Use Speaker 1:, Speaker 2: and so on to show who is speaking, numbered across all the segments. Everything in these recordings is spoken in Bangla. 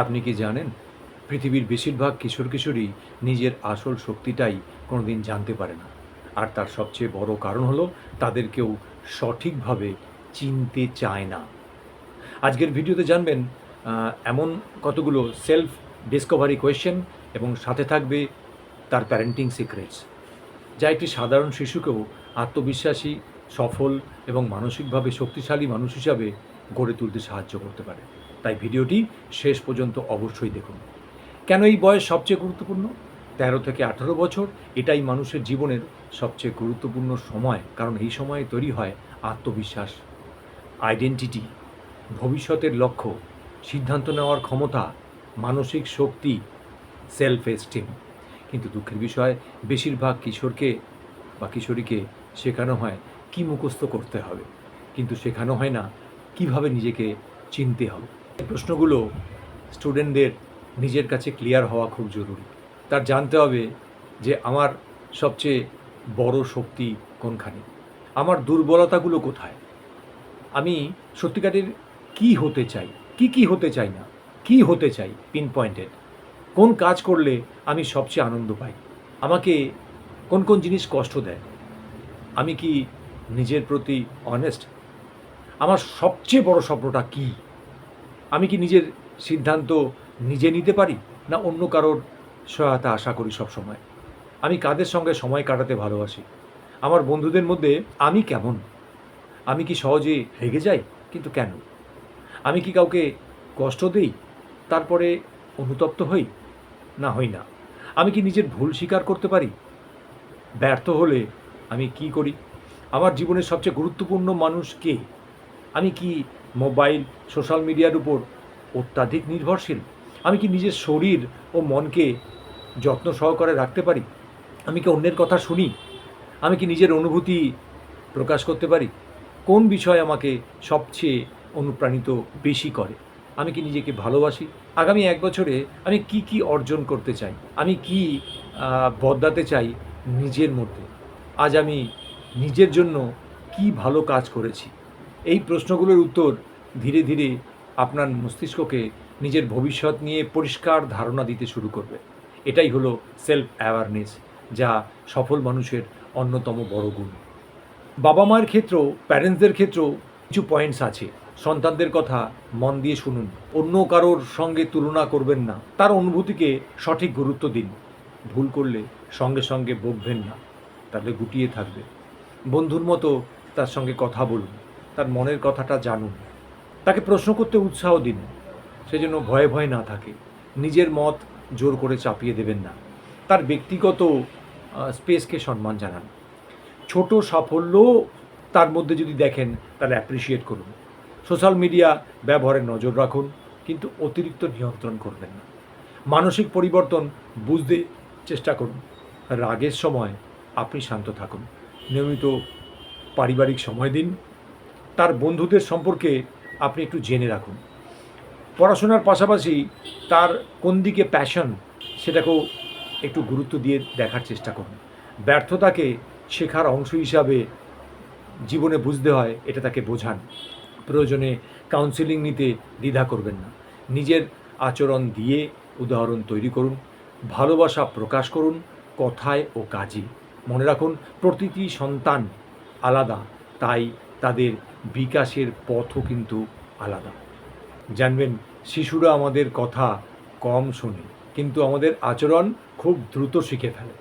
Speaker 1: আপনি কি জানেন পৃথিবীর বেশিরভাগ কিশোর কিশোরী নিজের আসল শক্তিটাই কোনোদিন জানতে পারে না। আর তার সবচেয়ে বড় কারণ হলো তাদের কেউ সঠিকভাবে চিনতে চায় না। আজকের ভিডিওতে জানবেন এমন কতগুলো সেলফ ডিসকভারি কোয়েশ্চেন এবং সাথে থাকবে তার প্যারেন্টিং সিক্রেটস, যা একটি সাধারণ শিশুকেও আত্মবিশ্বাসী, সফল এবং মানসিকভাবে শক্তিশালী মানুষ হিসাবে গড়ে তুলতে সাহায্য করতে পারে। তাই ভিডিওটি শেষ পর্যন্ত অবশ্যই দেখুন। কেন এই বয়স সবচেয়ে গুরুত্বপূর্ণ? ১৩ থেকে ১৮ বছর এটাই মানুষের জীবনের সবচেয়ে গুরুত্বপূর্ণ সময়, কারণ এই সময়ে তৈরি হয় আত্মবিশ্বাস, আইডেন্টিটি, ভবিষ্যতের লক্ষ্য, সিদ্ধান্ত নেওয়ার ক্ষমতা, মানসিক শক্তি, সেলফ এস্টিম। কিন্তু দুঃখের বিষয়, বেশিরভাগ কিশোরকে বা কিশোরীকে শেখানো হয় কী মুখস্থ করতে হবে, কিন্তু শেখানো হয় না কিভাবে নিজেকে চিনতে হবে। এই প্রশ্নগুলো স্টুডেন্টদের নিজের কাছে ক্লিয়ার হওয়া খুব জরুরি। তার জানতে হবে যে আমার সবচেয়ে বড় শক্তি কোনখানে, আমার দুর্বলতাগুলো কোথায়, আমি সত্যিকারের কী হতে চাই, কী হতে চাই না, কী হতে চাই পিন পয়েন্টেড, কোন কাজ করলে আমি সবচেয়ে আনন্দ পাই, আমাকে কোন কোন জিনিস কষ্ট দেয়, আমি কি নিজের প্রতি অনেস্ট, আমার সবচেয়ে বড় স্বপ্নটা কী, আমি কি নিজের সিদ্ধান্ত নিজে নিতে পারি না অন্য কারোর সহায়তা আশা করি সব সময়, আমি কাদের সঙ্গে সময় কাটাতে ভালোবাসি, আমার বন্ধুদের মধ্যে আমি কেমন, আমি কি সহজে রেগে যাই, কিন্তু কেন, আমি কি কাউকে কষ্ট দেই তারপরে অনুতপ্ত হই, না হই না, আমি কি নিজের ভুল স্বীকার করতে পারি, ব্যর্থ হলে আমি কি করি, আমার জীবনের সবচেয়ে গুরুত্বপূর্ণ মানুষ কে, আমি কি মোবাইল সোশ্যাল মিডিয়ার উপর অত্যাধিক নির্ভরশীল, আমি কি নিজের শরীর ও মনকে যত্ন সহকারে রাখতে পারি, আমি কি অন্যের কথা শুনি, আমি কি নিজের অনুভূতি প্রকাশ করতে পারি, কোন বিষয় আমাকে সবচেয়ে অনুপ্রাণিত বেশি করে, আমি কি নিজেকে ভালোবাসি, আগামী ১ বছরে আমি কি অর্জন করতে চাই, আমি কি বদলাতে চাই নিজের মধ্যে, আজ আমি নিজের জন্য কি ভালো কাজ করেছি। এই প্রশ্নগুলোর উত্তর ধীরে ধীরে আপনার মস্তিষ্ককে নিজের ভবিষ্যৎ নিয়ে পরিষ্কার ধারণা দিতে শুরু করবে। এটাই হলো সেলফ অ্যাওয়ারনেস, যা সফল মানুষের অন্যতম বড় গুণ। বাবা মায়ের ক্ষেত্রেও, প্যারেন্টসদের ক্ষেত্রেও কিছু পয়েন্টস আছে। সন্তানদের কথা মন দিয়ে শুনুন, অন্য কারোর সঙ্গে তুলনা করবেন না, তার অনুভূতিকে সঠিক গুরুত্ব দিন, ভুল করলে সঙ্গে সঙ্গে বকবেন না, তাহলে গুটিয়ে থাকবে, বন্ধুর মতো তার সঙ্গে কথা বলুন, তার মনের কথাটা জানুন, তাকে প্রশ্ন করতে উৎসাহ দিন, সে যেন ভয়ে ভয়ে না থাকে, নিজের মত জোর করে চাপিয়ে দেবেন না, তার ব্যক্তিগত স্পেসকে সম্মান জানান, ছোট সাফল্য তার মধ্যে যদি দেখেন তাহলে অ্যাপ্রিসিয়েট করুন, সোশ্যাল মিডিয়া ব্যবহারে নজর রাখুন, কিন্তু অতিরিক্ত নিয়ন্ত্রণ করবেন না, মানসিক পরিবর্তন বুঝতে চেষ্টা করুন, রাগের সময় আপনি শান্ত থাকুন, নিয়মিত পারিবারিক সময় দিন, তার বন্ধুদের সম্পর্কে আপনি একটু জেনে রাখুন, পড়াশোনার পাশাপাশি তার কোন দিকে প্যাশন সেটাকেও একটু গুরুত্ব দিয়ে দেখার চেষ্টা করুন, ব্যর্থতাকে শেখার অংশ হিসাবে জীবনে বুঝতে হয় এটা তাকে বোঝান, প্রয়োজনে কাউন্সেলিং নিতে দ্বিধা করবেন না, নিজের আচরণ দিয়ে উদাহরণ তৈরি করুন, ভালোবাসা প্রকাশ করুন কথায় ও কাজে, মনে রাখুন প্রতিটি সন্তান আলাদা, তাই তাদের বিকাশের পথও কিন্তু আলাদা। জানবেন শিশুরা আমাদের কথা কম শোনে, কিন্তু আমাদের আচরণ খুব দ্রুত শিখে ফেলে।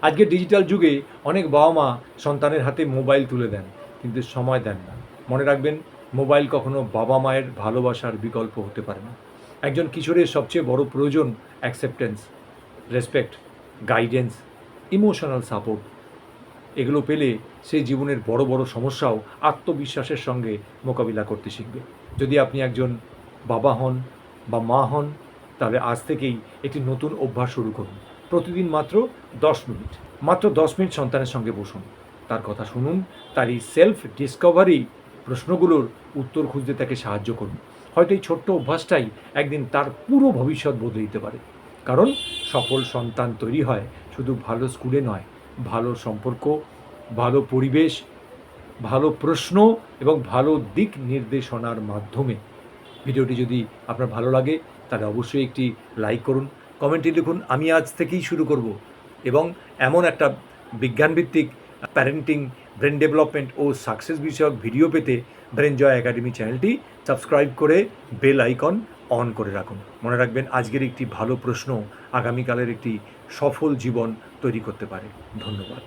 Speaker 1: আজকের ডিজিটাল যুগে অনেক বাবা মা সন্তানের হাতে মোবাইল তুলে দেন, কিন্তু সময় দেন না। মনে রাখবেন, মোবাইল কখনো বাবা মায়ের ভালোবাসার বিকল্প হতে পারে না। একজন কিশোরের সবচেয়ে বড় প্রয়োজন acceptance, respect, guidance, emotional support. এগুলো পেলে সেই জীবনের বড় বড় সমস্যাও আত্মবিশ্বাসের সঙ্গে মোকাবিলা করতে শিখবে। যদি আপনি একজন বাবা হন বা মা হন, তাহলে আজ থেকেই একটি নতুন অভ্যাস শুরু করুন। প্রতিদিন মাত্র 10 মিনিট সন্তানের সঙ্গে বসুন, তার কথা শুনুন, তার এই সেলফ ডিসকভারি প্রশ্নগুলোর উত্তর খুঁজতে তাকে সাহায্য করুন। হয়তো এই ছোট্ট অভ্যাসটাই একদিন তার পুরো ভবিষ্যৎ বদলে দিতে পারে। কারণ সফল সন্তান তৈরি হয় শুধু ভালো স্কুলে নয়, ভালো সম্পর্ক, ভালো পরিবেশ, ভালো প্রশ্ন এবং ভালো দিক নির্দেশনার মাধ্যমে। ভিডিওটি যদি আপনার ভালো লাগে তাহলে অবশ্যই একটি লাইক করুন, কমেন্টে লিখুন আমি আজ থেকেই শুরু করব, এবং এমন একটা বিজ্ঞানভিত্তিক প্যারেন্টিং, ব্রেন ডেভেলপমেন্ট ও সাকসেস বিষয়ক ভিডিও পেতে ব্রেন জয় একাডেমি চ্যানেলটি সাবস্ক্রাইব করে বেল আইকন অন করে রাখুন। মনে রাখবেন, আজকের একটি ভালো প্রশ্ন আগামীকালের একটি সফল জীবন তৈরি করতে পারে। ধন্যবাদ।